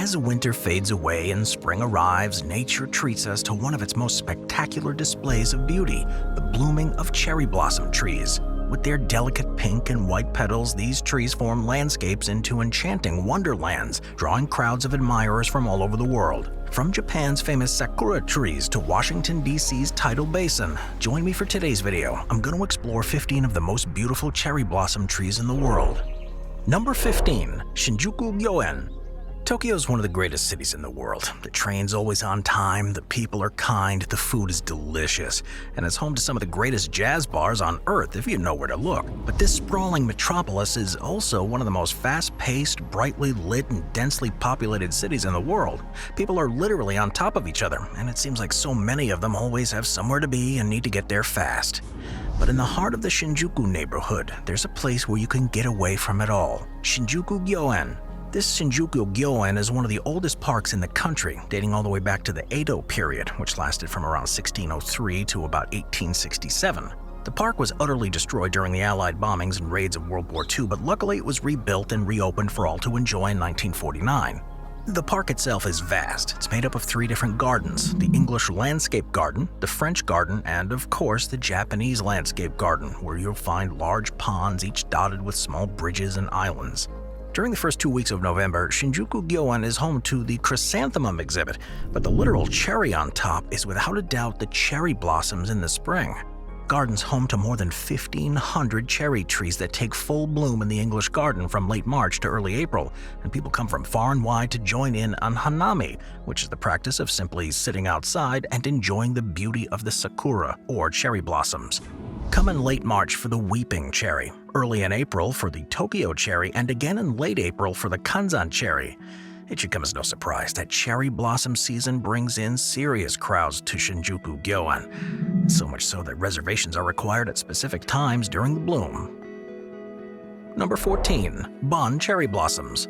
As winter fades away and spring arrives, nature treats us to one of its most spectacular displays of beauty, the blooming of cherry blossom trees. With their delicate pink and white petals, these trees form landscapes into enchanting wonderlands, drawing crowds of admirers from all over the world. From Japan's famous Sakura trees to Washington, D.C.'s Tidal Basin, join me for today's video. I'm going to explore 15 of the most beautiful cherry blossom trees in the world. Number 15. Shinjuku Gyo-en. Tokyo is one of the greatest cities in the world. The train's always on time, the people are kind, the food is delicious, and it's home to some of the greatest jazz bars on earth if you know where to look. But this sprawling metropolis is also one of the most fast-paced, brightly lit, and densely populated cities in the world. People are literally on top of each other, and it seems like so many of them always have somewhere to be and need to get there fast. But in the heart of the Shinjuku neighborhood, there's a place where you can get away from it all. Shinjuku Gyo-en. This Shinjuku Gyo-en is one of the oldest parks in the country, dating all the way back to the Edo period, which lasted from around 1603 to about 1867. The park was utterly destroyed during the Allied bombings and raids of World War II, but luckily it was rebuilt and reopened for all to enjoy in 1949. The park itself is vast. It's made up of 3 different gardens: the English landscape garden, the French garden, and of course the Japanese landscape garden, where you'll find large ponds each dotted with small bridges and islands. During the first 2 weeks of November, Shinjuku Gyo-en is home to the chrysanthemum exhibit, but the literal cherry on top is without a doubt the cherry blossoms in the spring. The garden's home to more than 1,500 cherry trees that take full bloom in the English garden from late March to early April, and people come from far and wide to join in on hanami, which is the practice of simply sitting outside and enjoying the beauty of the sakura, or cherry blossoms. Come in late March for the weeping cherry, early in April for the Tokyo cherry, and again in late April for the Kanzan cherry. It should come as no surprise that cherry blossom season brings in serious crowds to Shinjuku Gyo-en, so much so that reservations are required at specific times during the bloom. Number 14. Bon cherry blossoms.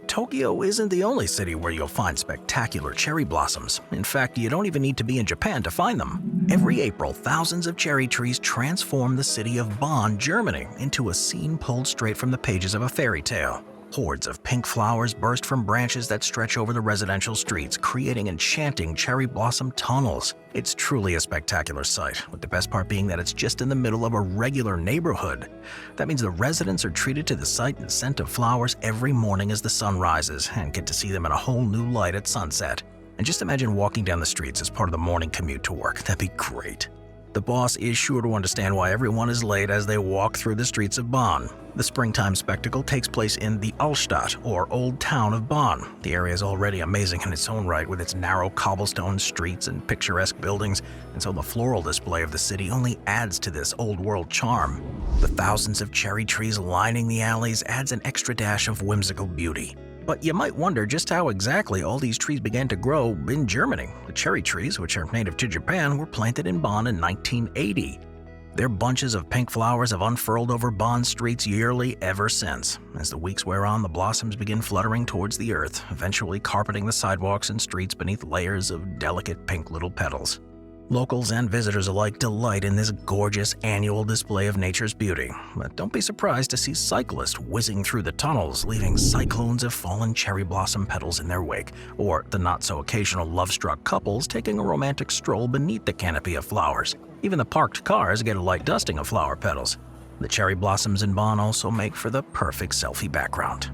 Tokyo isn't the only city where you'll find spectacular cherry blossoms. In fact, you don't even need to be in Japan to find them. Every April, thousands of cherry trees transform the city of Bonn, Germany, into a scene pulled straight from the pages of a fairy tale. Hordes of pink flowers burst from branches that stretch over the residential streets, creating enchanting cherry blossom tunnels. It's truly a spectacular sight, with the best part being that it's just in the middle of a regular neighborhood. That means the residents are treated to the sight and scent of flowers every morning as the sun rises, and get to see them in a whole new light at sunset. And just imagine walking down the streets as part of the morning commute to work. That'd be great. The boss is sure to understand why everyone is late as they walk through the streets of Bonn. The springtime spectacle takes place in the Altstadt, or Old Town of Bonn. The area is already amazing in its own right, with its narrow cobblestone streets and picturesque buildings, and so the floral display of the city only adds to this old-world charm. The thousands of cherry trees lining the alleys adds an extra dash of whimsical beauty. But you might wonder just how exactly all these trees began to grow in Germany. The cherry trees, which are native to Japan, were planted in Bonn in 1980. Their bunches of pink flowers have unfurled over Bonn streets yearly ever since. As the weeks wear on, the blossoms begin fluttering towards the earth, eventually carpeting the sidewalks and streets beneath layers of delicate pink little petals. Locals and visitors alike delight in this gorgeous annual display of nature's beauty, but don't be surprised to see cyclists whizzing through the tunnels, leaving cyclones of fallen cherry blossom petals in their wake, or the not-so-occasional love-struck couples taking a romantic stroll beneath the canopy of flowers. Even the parked cars get a light dusting of flower petals. The cherry blossoms in Bonn also make for the perfect selfie background.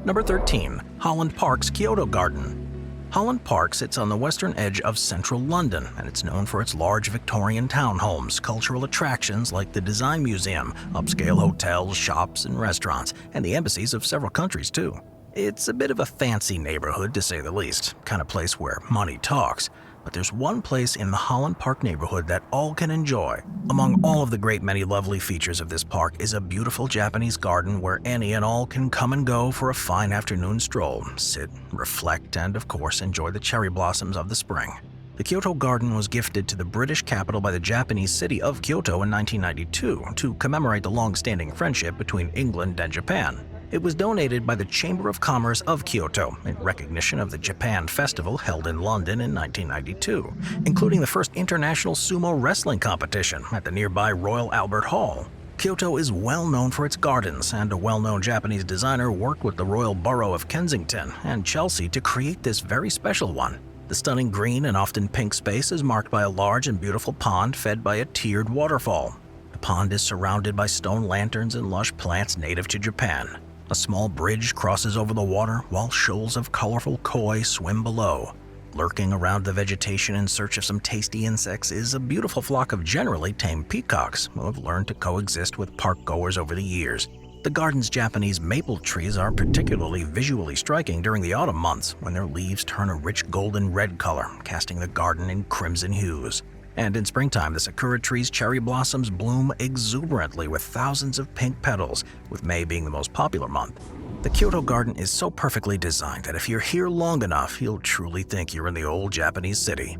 Number 13. Holland Park's Kyoto Garden. Holland Park sits on the western edge of central London, and it's known for its large Victorian townhomes, cultural attractions like the Design Museum, upscale hotels, shops, and restaurants, and the embassies of several countries too. It's a bit of a fancy neighborhood, to say the least, kind of place where money talks. But there's one place in the Holland Park neighborhood that all can enjoy. Among all of the great many lovely features of this park is a beautiful Japanese garden where any and all can come and go for a fine afternoon stroll, sit, reflect, and of course enjoy the cherry blossoms of the spring. The Kyoto Garden was gifted to the British capital by the Japanese city of Kyoto in 1992 to commemorate the long-standing friendship between England and Japan. It was donated by the Chamber of Commerce of Kyoto in recognition of the Japan Festival held in London in 1992, including the first international sumo wrestling competition at the nearby Royal Albert Hall. Kyoto is well known for its gardens, and a well-known Japanese designer worked with the Royal Borough of Kensington and Chelsea to create this very special one. The stunning green and often pink space is marked by a large and beautiful pond fed by a tiered waterfall. The pond is surrounded by stone lanterns and lush plants native to Japan. A small bridge crosses over the water while shoals of colorful koi swim below. Lurking around the vegetation in search of some tasty insects is a beautiful flock of generally tame peacocks who have learned to coexist with park-goers over the years. The garden's Japanese maple trees are particularly visually striking during the autumn months when their leaves turn a rich golden red color, casting the garden in crimson hues. And in springtime, the Sakura tree's cherry blossoms bloom exuberantly with thousands of pink petals, with May being the most popular month. The Kyoto garden is so perfectly designed that if you're here long enough, you'll truly think you're in the old Japanese city.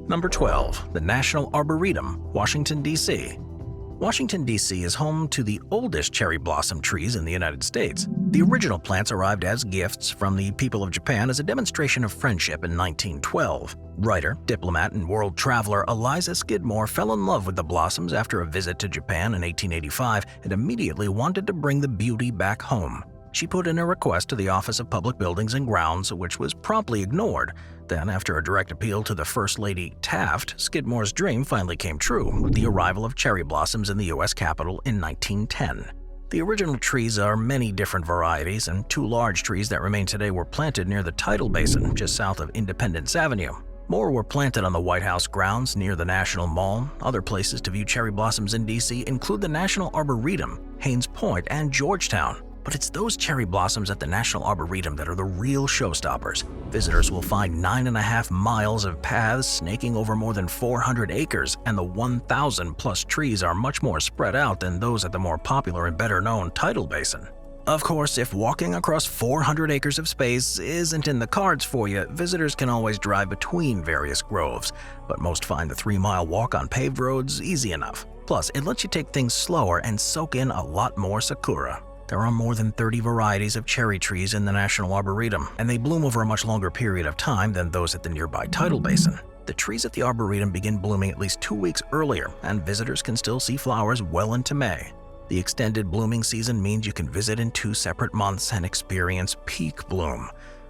Number 12. The National Arboretum, Washington, D.C. Washington, D.C. is home to the oldest cherry blossom trees in the United States. The original plants arrived as gifts from the people of Japan as a demonstration of friendship in 1912. Writer, diplomat, and world traveler Eliza Skidmore fell in love with the blossoms after a visit to Japan in 1885 and immediately wanted to bring the beauty back home. She put in a request to the Office of Public Buildings and Grounds, which was promptly ignored. Then, after a direct appeal to the First Lady Taft, Skidmore's dream finally came true with the arrival of cherry blossoms in the U.S. Capitol in 1910. The original trees are many different varieties, and two large trees that remain today were planted near the Tidal Basin, just south of Independence Avenue. More were planted on the White House grounds near the National Mall. Other places to view cherry blossoms in D.C. include the National Arboretum, Haynes Point, and Georgetown. But it's those cherry blossoms at the National Arboretum that are the real showstoppers. Visitors will find 9.5 miles of paths snaking over more than 400 acres, and the 1,000-plus trees are much more spread out than those at the more popular and better-known Tidal Basin. Of course, if walking across 400 acres of space isn't in the cards for you, visitors can always drive between various groves, but most find the 3-mile walk on paved roads easy enough. Plus, it lets you take things slower and soak in a lot more sakura. There are more than 30 varieties of cherry trees in the National Arboretum, and they bloom over a much longer period of time than those at the nearby Tidal Basin. The trees at the Arboretum begin blooming at least 2 weeks earlier, and visitors can still see flowers well into May. The extended blooming season means you can visit in 2 separate months and experience peak bloom.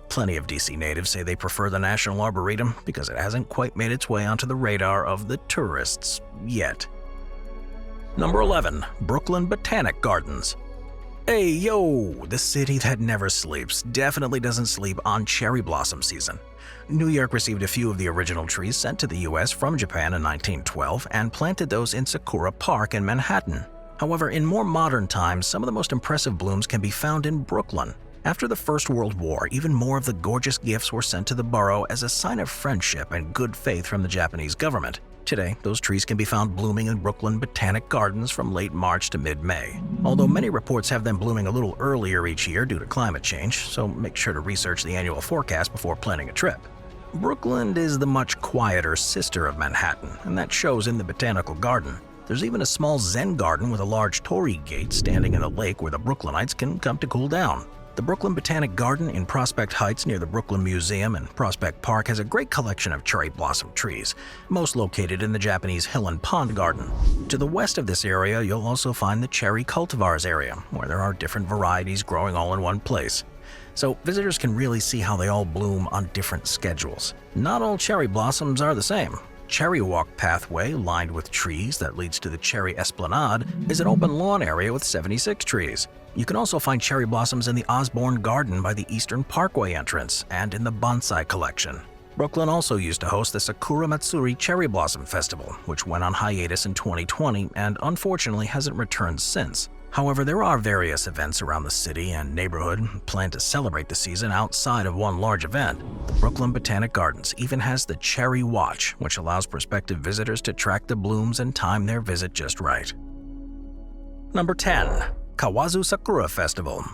Plenty of DC natives say they prefer the National Arboretum because it hasn't quite made its way onto the radar of the tourists yet. Number 11. Brooklyn Botanic Gardens. Hey yo, the city that never sleeps definitely doesn't sleep on cherry blossom season. New York received a few of the original trees sent to the US from Japan in 1912 and planted those in Sakura Park in Manhattan. However, in more modern times, some of the most impressive blooms can be found in Brooklyn. After the First World War, even more of the gorgeous gifts were sent to the borough as a sign of friendship and good faith from the Japanese government. Today, those trees can be found blooming in Brooklyn Botanic Gardens from late March to mid-May. Although many reports have them blooming a little earlier each year due to climate change, so make sure to research the annual forecast before planning a trip. Brooklyn is the much quieter sister of Manhattan, and that shows in the Botanical Garden. There's even a small Zen garden with a large torii gate standing in a lake where the Brooklynites can come to cool down. The Brooklyn Botanic Garden in Prospect Heights near the Brooklyn Museum and Prospect Park has a great collection of cherry blossom trees, most located in the Japanese Hill and Pond Garden. To the west of this area, you'll also find the cherry cultivars area, where there are different varieties growing all in one place. So visitors can really see how they all bloom on different schedules. Not all cherry blossoms are the same. Cherry Walk pathway, lined with trees that leads to the Cherry Esplanade, is an open lawn area with 76 trees. You can also find cherry blossoms in the Osborne Garden by the Eastern Parkway entrance and in the Bonsai Collection. Brooklyn also used to host the Sakura Matsuri Cherry Blossom Festival, which went on hiatus in 2020 and unfortunately hasn't returned since. However, there are various events around the city and neighborhood planned to celebrate the season outside of one large event. The Brooklyn Botanic Gardens even has the Cherry Watch, which allows prospective visitors to track the blooms and time their visit just right. Number 10. Kawazu Sakura Festival.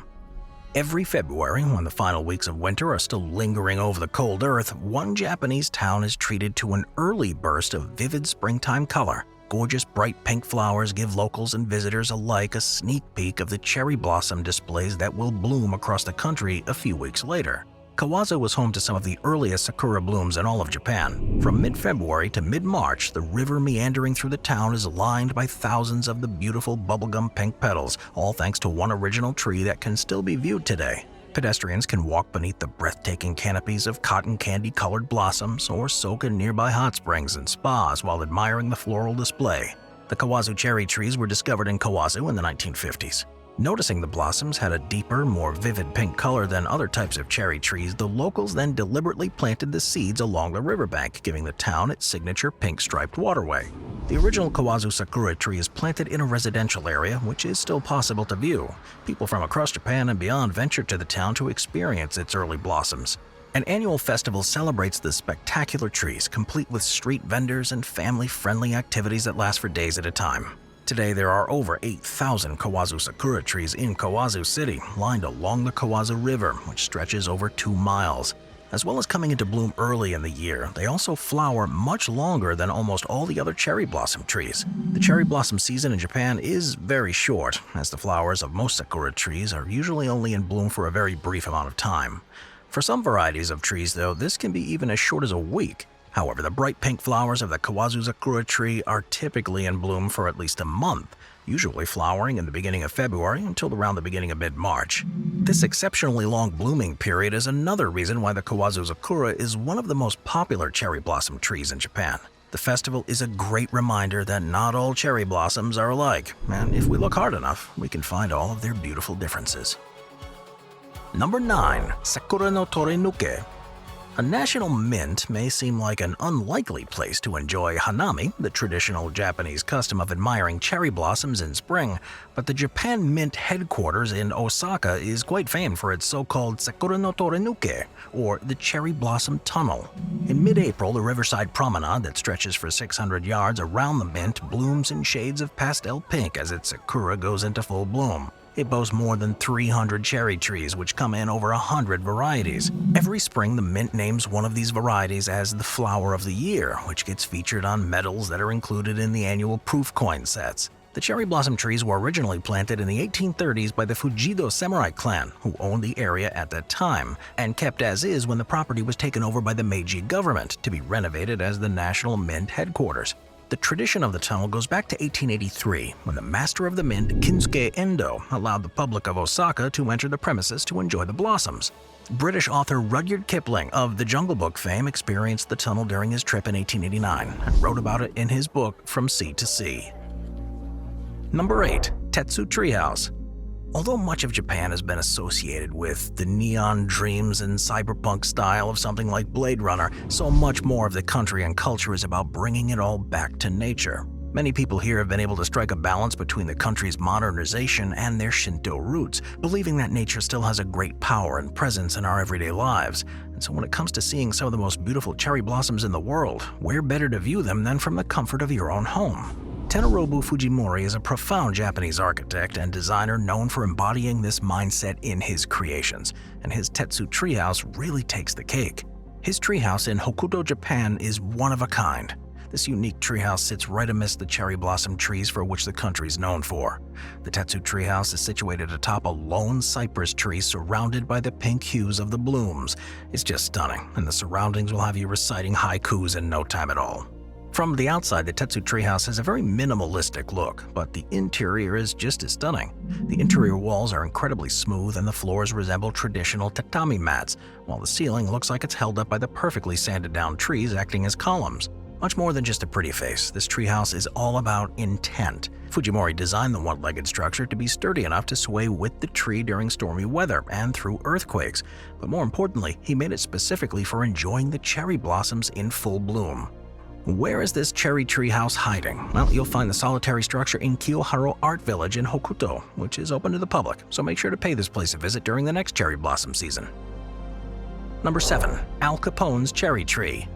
Every February, when the final weeks of winter are still lingering over the cold earth, one Japanese town is treated to an early burst of vivid springtime color. Gorgeous bright pink flowers give locals and visitors alike a sneak peek of the cherry blossom displays that will bloom across the country a few weeks later. Kawazu was home to some of the earliest sakura blooms in all of Japan. From mid-February to mid-March, the river meandering through the town is lined by thousands of the beautiful bubblegum pink petals, all thanks to one original tree that can still be viewed today. Pedestrians can walk beneath the breathtaking canopies of cotton candy-colored blossoms or soak in nearby hot springs and spas while admiring the floral display. The Kawazu cherry trees were discovered in Kawazu in the 1950s. Noticing the blossoms had a deeper, more vivid pink color than other types of cherry trees, the locals then deliberately planted the seeds along the riverbank, giving the town its signature pink-striped waterway. The original Kawazu sakura tree is planted in a residential area, which is still possible to view. People from across Japan and beyond venture to the town to experience its early blossoms. An annual festival celebrates the spectacular trees, complete with street vendors and family-friendly activities that last for days at a time. Today, there are over 8,000 Kawazu sakura trees in Kawazu City, lined along the Kawazu River, which stretches over 2 miles. As well as coming into bloom early in the year, they also flower much longer than almost all the other cherry blossom trees. The cherry blossom season in Japan is very short, as the flowers of most sakura trees are usually only in bloom for a very brief amount of time. For some varieties of trees, though, this can be even as short as a week. However, the bright pink flowers of the Kawazu sakura tree are typically in bloom for at least a month, usually flowering in the beginning of February until around the beginning of mid-March. This exceptionally long blooming period is another reason why the Kawazu sakura is one of the most popular cherry blossom trees in Japan. The festival is a great reminder that not all cherry blossoms are alike, and if we look hard enough, we can find all of their beautiful differences. Number 9. Sakura no Torenuke. A national mint may seem like an unlikely place to enjoy hanami, the traditional Japanese custom of admiring cherry blossoms in spring, but the Japan Mint headquarters in Osaka is quite famed for its so-called Sakura no Torenuke, or the Cherry Blossom Tunnel. In mid-April, the riverside promenade that stretches for 600 yards around the mint blooms in shades of pastel pink as its sakura goes into full bloom. It boasts more than 300 cherry trees, which come in over 100 varieties. Every spring, the mint names one of these varieties as the Flower of the Year, which gets featured on medals that are included in the annual proof coin sets. The cherry blossom trees were originally planted in the 1830s by the Fujido samurai clan, who owned the area at that time, and kept as is when the property was taken over by the Meiji government to be renovated as the National Mint headquarters. The tradition of the tunnel goes back to 1883, when the master of the mint, Kinsuke Endo, allowed the public of Osaka to enter the premises to enjoy the blossoms. British author Rudyard Kipling of the Jungle Book fame experienced the tunnel during his trip in 1889 and wrote about it in his book From Sea to Sea. Number 8. Tetsu Treehouse. Although much of Japan has been associated with the neon dreams and cyberpunk style of something like Blade Runner, so much more of the country and culture is about bringing it all back to nature. Many people here have been able to strike a balance between the country's modernization and their Shinto roots, believing that nature still has a great power and presence in our everyday lives. And so when it comes to seeing some of the most beautiful cherry blossoms in the world, where better to view them than from the comfort of your own home? Terunobu Fujimori is a profound Japanese architect and designer known for embodying this mindset in his creations, and his Tetsu Treehouse really takes the cake. His treehouse in Hokuto, Japan is one of a kind. This unique treehouse sits right amidst the cherry blossom trees for which the country is known for. The Tetsu Treehouse is situated atop a lone cypress tree surrounded by the pink hues of the blooms. It's just stunning, and the surroundings will have you reciting haikus in no time at all. From the outside, the Tetsu Treehouse has a very minimalistic look, but the interior is just as stunning. The interior walls are incredibly smooth and the floors resemble traditional tatami mats, while the ceiling looks like it's held up by the perfectly sanded down trees acting as columns. Much more than just a pretty face, this treehouse is all about intent. Fujimori designed the one-legged structure to be sturdy enough to sway with the tree during stormy weather and through earthquakes, but more importantly, he made it specifically for enjoying the cherry blossoms in full bloom. Where is this cherry tree house hiding? Well, you'll find the solitary structure in Kiyoharo Art Village in Hokuto, which is open to the public, so make sure to pay this place a visit during the next cherry blossom season. Number 7. Al Capone's Cherry Tree.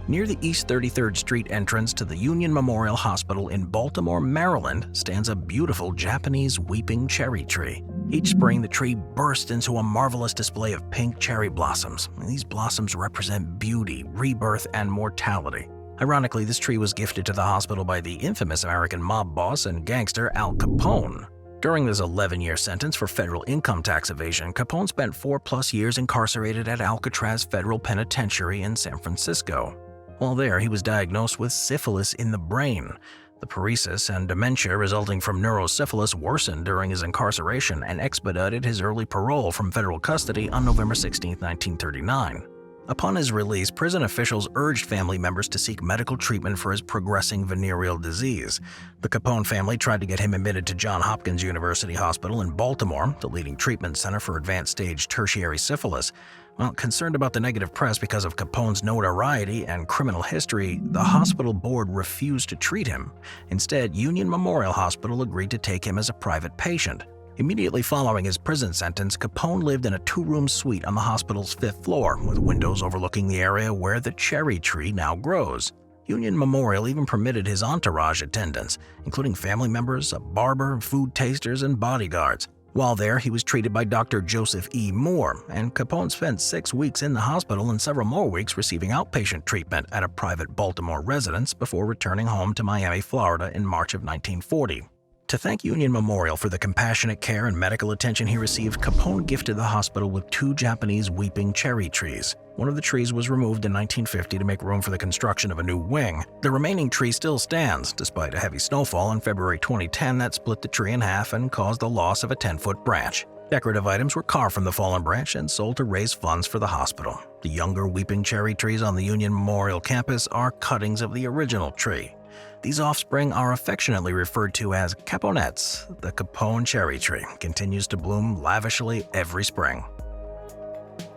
Near the East 33rd Street entrance to the Union Memorial Hospital in Baltimore, Maryland, stands a beautiful Japanese weeping cherry tree. Each spring, the tree bursts into a marvelous display of pink cherry blossoms. These blossoms represent beauty, rebirth, and mortality. Ironically, this tree was gifted to the hospital by the infamous American mob boss and gangster Al Capone. During this 11-year sentence for federal income tax evasion, Capone spent 4+ years incarcerated at Alcatraz Federal Penitentiary in San Francisco. While there, he was diagnosed with syphilis in the brain. The paresis and dementia resulting from neurosyphilis worsened during his incarceration and expedited his early parole from federal custody on November 16, 1939. Upon his release, prison officials urged family members to seek medical treatment for his progressing venereal disease. The Capone family tried to get him admitted to Johns Hopkins University Hospital in Baltimore, the leading treatment center for advanced-stage tertiary syphilis. Well, concerned about the negative press because of Capone's notoriety and criminal history, the hospital board refused to treat him. Instead, Union Memorial Hospital agreed to take him as a private patient. Immediately following his prison sentence, Capone lived in a 2-room suite on the hospital's 5th floor, with windows overlooking the area where the cherry tree now grows. Union Memorial even permitted his entourage attendance, including family members, a barber, food tasters, and bodyguards. While there, he was treated by Dr. Joseph E. Moore, and Capone spent 6 weeks in the hospital and several more weeks receiving outpatient treatment at a private Baltimore residence before returning home to Miami, Florida in March of 1940. To thank Union Memorial for the compassionate care and medical attention he received, Capone gifted the hospital with 2 Japanese weeping cherry trees. One of the trees was removed in 1950 to make room for the construction of a new wing. The remaining tree still stands, despite a heavy snowfall in February 2010 that split the tree in half and caused the loss of a 10-foot branch. Decorative items were carved from the fallen branch and sold to raise funds for the hospital. The younger weeping cherry trees on the Union Memorial campus are cuttings of the original tree. These offspring are affectionately referred to as caponettes. The Capone cherry tree continues to bloom lavishly every spring.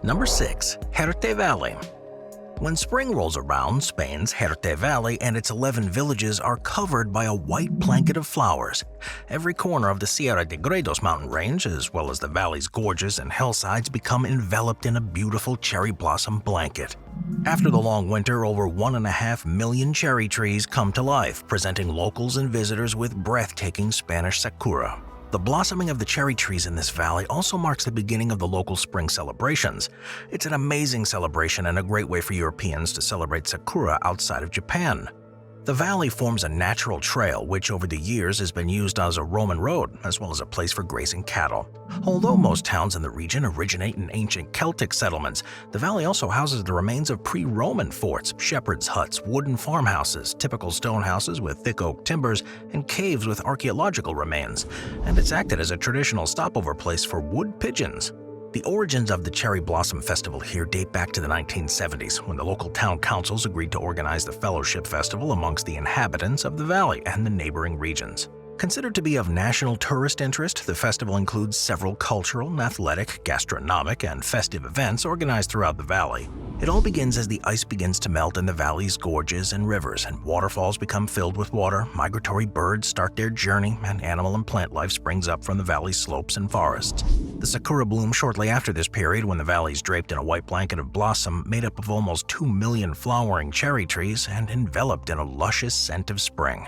Number 6. Jerte Valley. When spring rolls around, Spain's Jerte Valley and its 11 villages are covered by a white blanket of flowers. Every corner of the Sierra de Gredos mountain range, as well as the valley's gorges and hillsides, become enveloped in a beautiful cherry blossom blanket. After the long winter, over 1.5 million cherry trees come to life, presenting locals and visitors with breathtaking Spanish sakura. The blossoming of the cherry trees in this valley also marks the beginning of the local spring celebrations. It's an amazing celebration and a great way for Europeans to celebrate Sakura outside of Japan. The valley forms a natural trail which over the years has been used as a Roman road as well as a place for grazing cattle. Although most towns in the region originate in ancient Celtic settlements, the valley also houses the remains of pre-Roman forts, shepherds' huts, wooden farmhouses, typical stone houses with thick oak timbers, and caves with archaeological remains, and it's acted as a traditional stopover place for wood pigeons. The origins of the Cherry Blossom Festival here date back to the 1970s, when the local town councils agreed to organize the Fellowship Festival amongst the inhabitants of the valley and the neighboring regions. Considered to be of national tourist interest, the festival includes several cultural, athletic, gastronomic, and festive events organized throughout the valley. It all begins as the ice begins to melt in the valley's gorges and rivers, and waterfalls become filled with water, migratory birds start their journey, and animal and plant life springs up from the valley's slopes and forests. The sakura blooms shortly after this period when the valley is draped in a white blanket of blossom made up of almost 2 million flowering cherry trees and enveloped in a luscious scent of spring.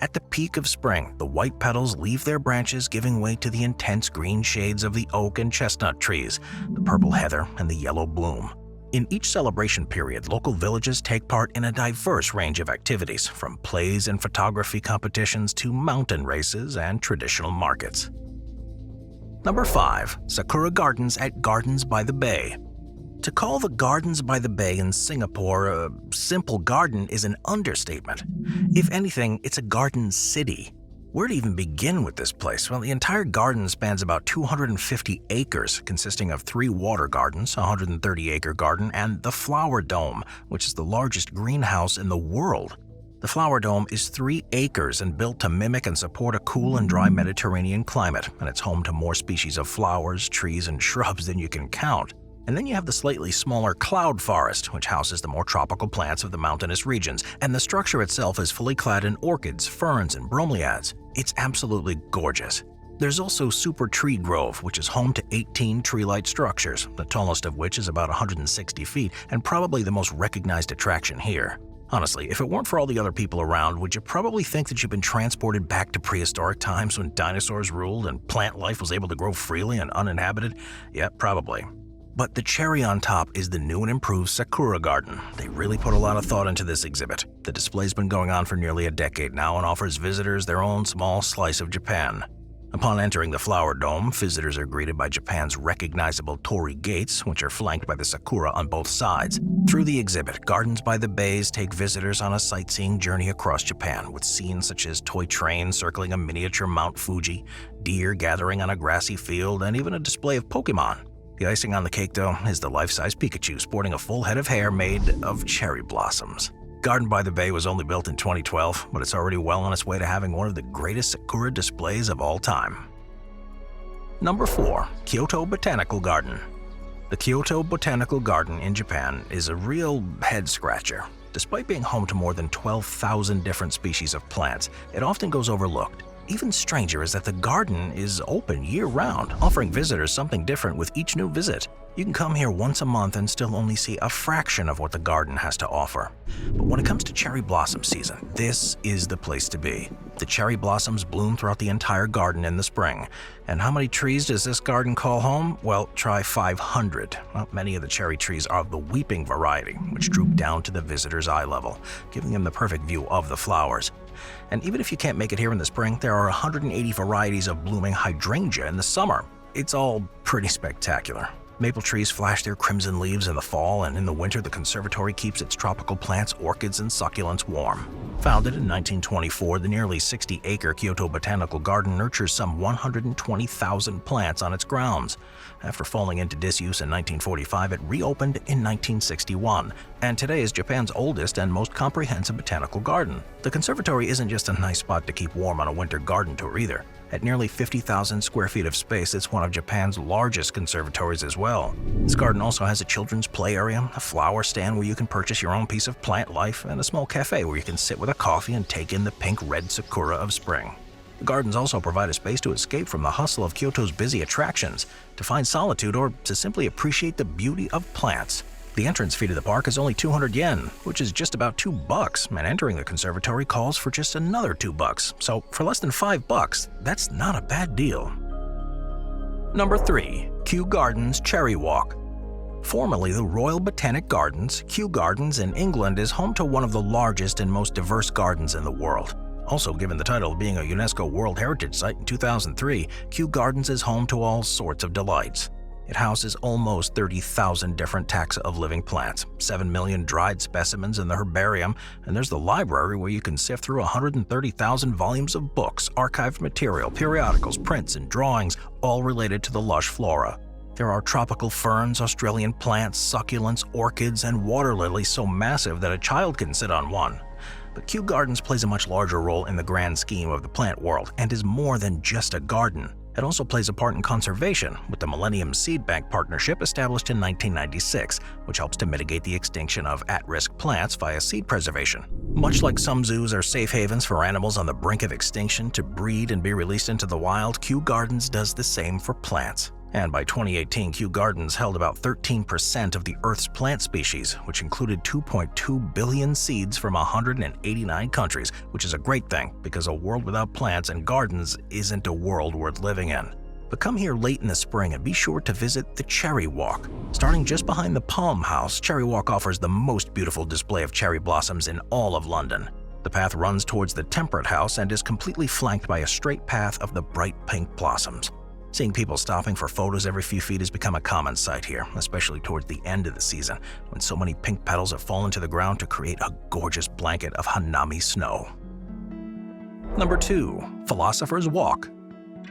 At the peak of spring, the white petals leave their branches, giving way to the intense green shades of the oak and chestnut trees, the purple heather, and the yellow bloom. In each celebration period, local villages take part in a diverse range of activities, from plays and photography competitions to mountain races and traditional markets. Number 5. Sakura Gardens at Gardens by the Bay. To call the Gardens by the Bay in Singapore a simple garden is an understatement. If anything, it's a garden city. Where to even begin with this place? Well, the entire garden spans about 250 acres, consisting of 3 water gardens, a 130-acre garden, and the Flower Dome, which is the largest greenhouse in the world. The Flower Dome is 3 acres and built to mimic and support a cool and dry Mediterranean climate, and it's home to more species of flowers, trees, and shrubs than you can count. And then you have the slightly smaller cloud forest, which houses the more tropical plants of the mountainous regions, and the structure itself is fully clad in orchids, ferns, and bromeliads. It's absolutely gorgeous. There's also Super Tree Grove, which is home to 18 tree-light structures, the tallest of which is about 160 feet, and probably the most recognized attraction here. Honestly, if it weren't for all the other people around, would you probably think that you've been transported back to prehistoric times when dinosaurs ruled and plant life was able to grow freely and uninhabited? Yeah, probably. But the cherry on top is the new and improved Sakura Garden. They really put a lot of thought into this exhibit. The display's been going on for nearly a decade now and offers visitors their own small slice of Japan. Upon entering the Flower Dome, visitors are greeted by Japan's recognizable torii gates, which are flanked by the Sakura on both sides. Through the exhibit, Gardens by the Bays take visitors on a sightseeing journey across Japan, with scenes such as toy trains circling a miniature Mount Fuji, deer gathering on a grassy field, and even a display of Pokemon. The icing on the cake, though, is the life-size Pikachu sporting a full head of hair made of cherry blossoms. Garden by the Bay was only built in 2012, but it's already well on its way to having one of the greatest Sakura displays of all time. Number 4. Kyoto Botanical Garden. The Kyoto Botanical Garden in Japan is a real head-scratcher. Despite being home to more than 12,000 different species of plants, it often goes overlooked. Even stranger is that the garden is open year-round, offering visitors something different with each new visit. You can come here once a month and still only see a fraction of what the garden has to offer. But when it comes to cherry blossom season, this is the place to be. The cherry blossoms bloom throughout the entire garden in the spring. And how many trees does this garden call home? Well, try 500. Well, many of the cherry trees are of the weeping variety, which droop down to the visitor's eye level, giving them the perfect view of the flowers. And even if you can't make it here in the spring, there are 180 varieties of blooming hydrangea in the summer. It's all pretty spectacular. Maple trees flash their crimson leaves in the fall, and in the winter the conservatory keeps its tropical plants, orchids, and succulents warm. Founded in 1924, the nearly 60-acre Kyoto Botanical Garden nurtures some 120,000 plants on its grounds. After falling into disuse in 1945, it reopened in 1961, and today is Japan's oldest and most comprehensive botanical garden. The conservatory isn't just a nice spot to keep warm on a winter garden tour either. At nearly 50,000 square feet of space, it's one of Japan's largest conservatories as well. This garden also has a children's play area, a flower stand where you can purchase your own piece of plant life, and a small cafe where you can sit with a coffee and take in the pink-red sakura of spring. The gardens also provide a space to escape from the hustle of Kyoto's busy attractions, to find solitude, or to simply appreciate the beauty of plants. The entrance fee to the park is only 200 yen, which is just about $2, and entering the conservatory calls for just another $2. So for less than $5, that's not a bad deal. Number 3. Kew Gardens Cherry Walk. Formerly the Royal Botanic Gardens, Kew Gardens in England is home to one of the largest and most diverse gardens in the world. Also given the title of being a UNESCO World Heritage Site in 2003, Kew Gardens is home to all sorts of delights. It houses almost 30,000 different taxa of living plants, 7 million dried specimens in the herbarium, and there's the library where you can sift through 130,000 volumes of books, archived material, periodicals, prints, and drawings, all related to the lush flora. There are tropical ferns, Australian plants, succulents, orchids, and water lilies so massive that a child can sit on one. But Kew Gardens plays a much larger role in the grand scheme of the plant world and is more than just a garden. It also plays a part in conservation, with the Millennium Seed Bank Partnership established in 1996, which helps to mitigate the extinction of at-risk plants via seed preservation. Much like some zoos are safe havens for animals on the brink of extinction to breed and be released into the wild, Kew Gardens does the same for plants. And by 2018, Kew Gardens held about 13% of the Earth's plant species, which included 2.2 billion seeds from 189 countries, which is a great thing because a world without plants and gardens isn't a world worth living in. But come here late in the spring and be sure to visit the Cherry Walk. Starting just behind the Palm House, Cherry Walk offers the most beautiful display of cherry blossoms in all of London. The path runs towards the Temperate House and is completely flanked by a straight path of the bright pink blossoms. Seeing people stopping for photos every few feet has become a common sight here, especially towards the end of the season, when so many pink petals have fallen to the ground to create a gorgeous blanket of hanami snow. Number 2. Philosopher's Walk.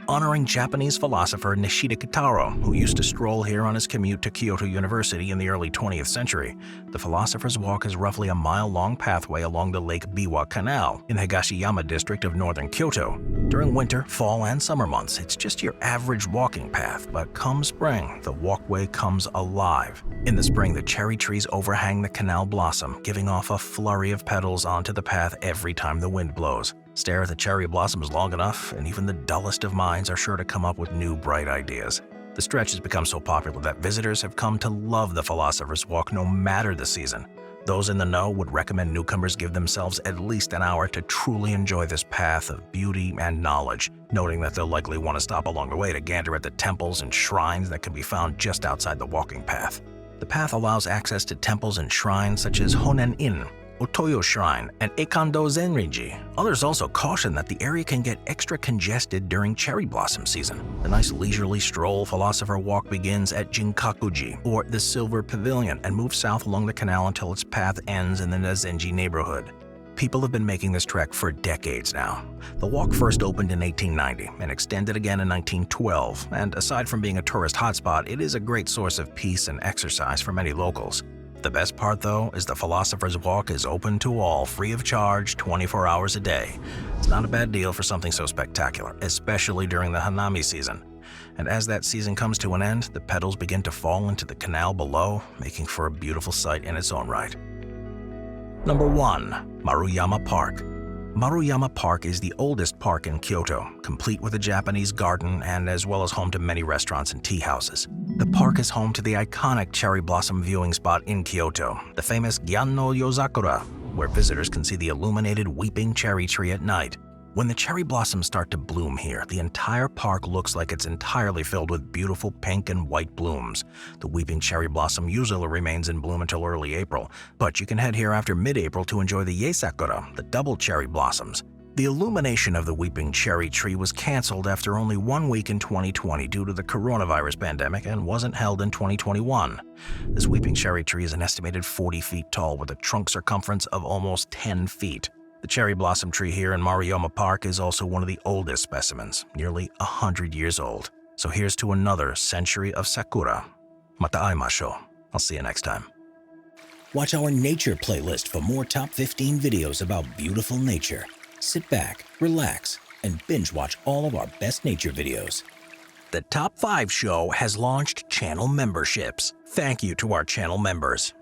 Honoring Japanese philosopher Nishida Kitaro, who used to stroll here on his commute to Kyoto University in the early 20th century, the Philosopher's Walk is roughly a mile-long pathway along the Lake Biwa Canal in Higashiyama district of northern Kyoto. During winter, fall, and summer months, it's just your average walking path, but come spring, the walkway comes alive. In the spring, the cherry trees overhang the canal blossom, giving off a flurry of petals onto the path every time the wind blows. Stare at the cherry blossoms long enough, and even the dullest of minds are sure to come up with new bright ideas. The stretch has become so popular that visitors have come to love the Philosopher's Walk no matter the season. Those in the know would recommend newcomers give themselves at least an hour to truly enjoy this path of beauty and knowledge, noting that they'll likely want to stop along the way to gander at the temples and shrines that can be found just outside the walking path. The path allows access to temples and shrines such as Honen-in, Otoyo Shrine, and Eikando Zenriji. Others also caution that the area can get extra congested during cherry blossom season. The nice leisurely stroll philosopher walk begins at Jinkakuji, or the Silver Pavilion, and moves south along the canal until its path ends in the Nazenji neighborhood. People have been making this trek for decades now. The walk first opened in 1890 and extended again in 1912, and aside from being a tourist hotspot, it is a great source of peace and exercise for many locals. The best part, though, is the Philosopher's Walk is open to all, free of charge, 24 hours a day. It's not a bad deal for something so spectacular, especially during the Hanami season. And as that season comes to an end, the petals begin to fall into the canal below, making for a beautiful sight in its own right. Number 1. Maruyama Park. Maruyama Park is the oldest park in Kyoto, complete with a Japanese garden and as well as home to many restaurants and tea houses. The park is home to the iconic cherry blossom viewing spot in Kyoto, the famous Gyan no Yozakura, where visitors can see the illuminated weeping cherry tree at night. When the cherry blossoms start to bloom here, the entire park looks like it's entirely filled with beautiful pink and white blooms. The weeping cherry blossom usually remains in bloom until early April, but you can head here after mid-April to enjoy the Sakura, the double cherry blossoms. The illumination of the weeping cherry tree was canceled after only 1 week in 2020 due to the coronavirus pandemic and wasn't held in 2021. This weeping cherry tree is an estimated 40 feet tall with a trunk circumference of almost 10 feet. The cherry blossom tree here in Maruyama Park is also one of the oldest specimens, nearly 100 years old. So here's to another century of Sakura. Mata aimashou. I'll see you next time. Watch our nature playlist for more top 15 videos about beautiful nature. Sit back, relax, and binge watch all of our best nature videos. The Top 5 show has launched channel memberships. Thank you to our channel members.